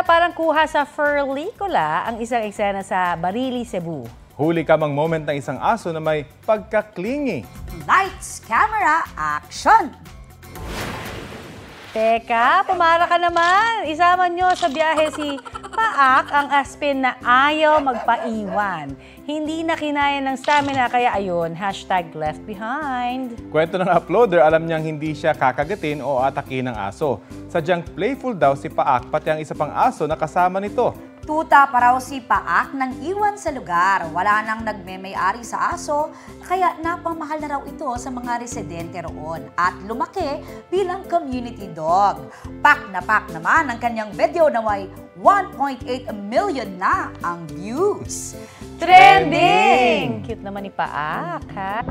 Tila parang kuha sa pelikula ang isang eksena sa Barili, Cebu. Huli kamang moment ng isang aso na may pagkaklingi. Lights, camera, action! Teka, pumara ka naman. Isama nyo sa biyahe si Paak, ang aspin na ayaw magpaiwan. Hindi na kinaya ng stamina kaya ayun, #LeftBehind. Kwento ng uploader, alam niyang hindi siya kakagatin o atakin ng aso. Sadyang playful daw si Paak pati ang isa pang aso na kasama nito. Tuta pa raw si Paak nang iwan sa lugar. Wala nang nagme-may-ari sa aso, kaya napamahal na raw ito sa mga residente roon at lumaki bilang community dog. Pak naman ang kanyang video na may 1.8 million na ang views. Trending! Cute naman ni Paak, ha?